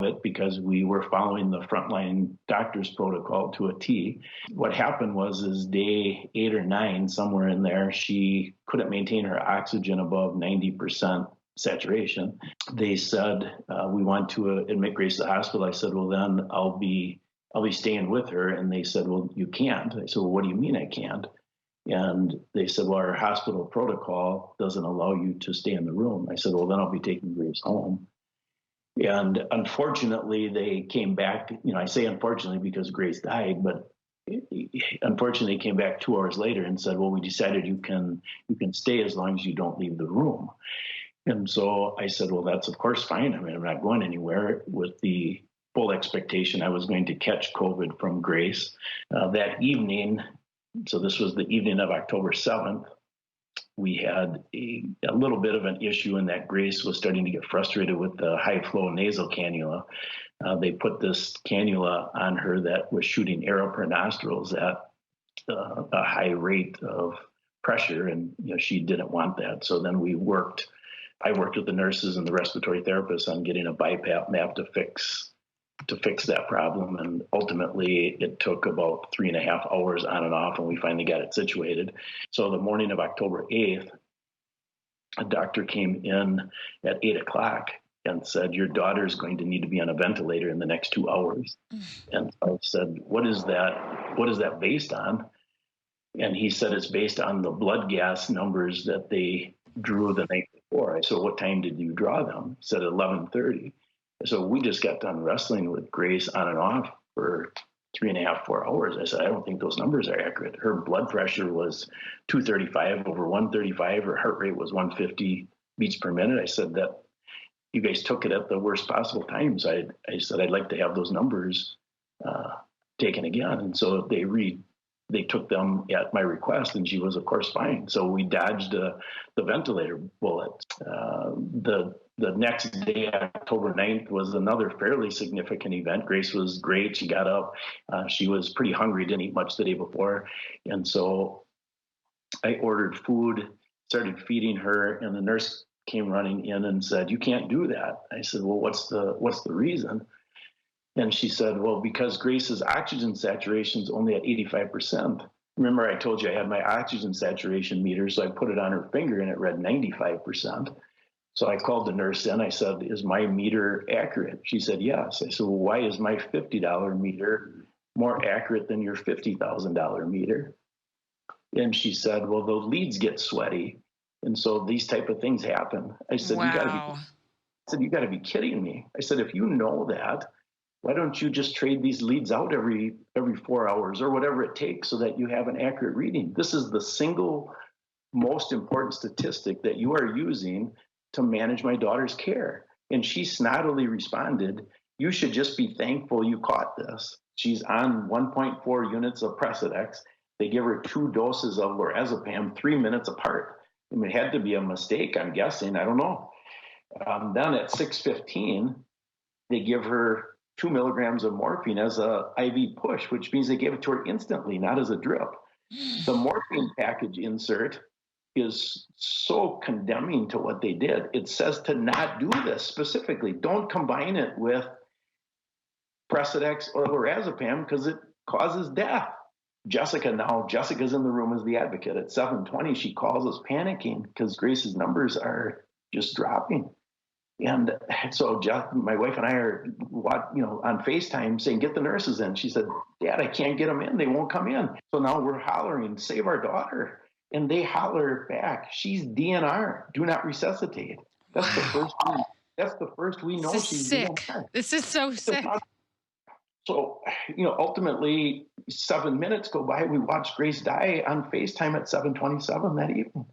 it because we were following the frontline doctor's protocol to a T. What happened was is day 8 or 9, somewhere in there, she couldn't maintain her oxygen above 90% saturation. They said, we want to admit Grace to the hospital. I said, well, then I'll be staying with her. And they said, well, you can't. I said, well, what do you mean I can't? And they said, well, our hospital protocol doesn't allow you to stay in the room. I said, well, then I'll be taking Grace home. And unfortunately, they came back. I say unfortunately because Grace died, but unfortunately, they came back 2 hours later and said, well, we decided you can stay as long as you don't leave the room. And so I said, well, that's of course fine. I mean, I'm not going anywhere, with the full expectation I was going to catch COVID from Grace. That evening, so this was the evening of October 7th, we had a little bit of an issue in that Grace was starting to get frustrated with the high flow nasal cannula. They put this cannula on her that was shooting air up her nostrils at a high rate of pressure, and she didn't want that. So then I worked with the nurses and the respiratory therapists on getting a BiPAP map to fix that problem. And ultimately it took about 3.5 hours on and off, and we finally got it situated. So the morning of October 8th, a doctor came in at 8 o'clock and said, your daughter's going to need to be on a ventilator in the next 2 hours. And I said, what is that based on? And he said, it's based on the blood gas numbers that they drew the night before. I said, what time did you draw them? He said 11:30. So we just got done wrestling with Grace on and off for 3.5, 4 hours. I said, I don't think those numbers are accurate. Her blood pressure was 235 over 135. Her heart rate was 150 beats per minute. I said that you guys took it at the worst possible times. I said, I'd like to have those numbers taken again. And so they took them at my request, and she was, of course, fine. So we dodged the ventilator bullet. The next day, October 9th, was another fairly significant event. Grace was great. She got up. She was pretty hungry, didn't eat much the day before. And so I ordered food, started feeding her, and the nurse came running in and said, you can't do that. I said, well, what's the reason? And she said, well, because Grace's oxygen saturation is only at 85%. Remember, I told you I had my oxygen saturation meter, so I put it on her finger and it read 95%. So I called the nurse in. I said, is my meter accurate? She said, yes. I said, well, why is my $50 meter more accurate than your $50,000 meter? And she said, well, the leads get sweaty. And so these type of things happen. I said, wow. You got to be kidding me. I said, if you know that, why don't you just trade these leads out every 4 hours or whatever it takes so that you have an accurate reading? This is the single most important statistic that you are using to manage my daughter's care. And she snottily responded, you should just be thankful you caught this. She's on 1.4 units of Precedex. They give her 2 doses of lorazepam 3 minutes apart. I mean, it had to be a mistake, I'm guessing. I don't know. Then at 6:15, they give her 2 milligrams of morphine as a IV push, which means they gave it to her instantly, not as a drip. The morphine package insert is so condemning to what they did. It says to not do this specifically. Don't combine it with Precedex or lorazepam because it causes death. Jessica's in the room as the advocate. At 7:20, she calls us panicking because Grace's numbers are just dropping. And so my wife and I are, on FaceTime saying, get the nurses in. She said, Dad, I can't get them in. They won't come in. So now we're hollering, save our daughter. And they holler back, she's DNR, do not resuscitate. That's the first we know she's sick. DNR. This is so sick. So, ultimately 7 minutes go by. We watched Grace die on FaceTime at 7:27 that evening.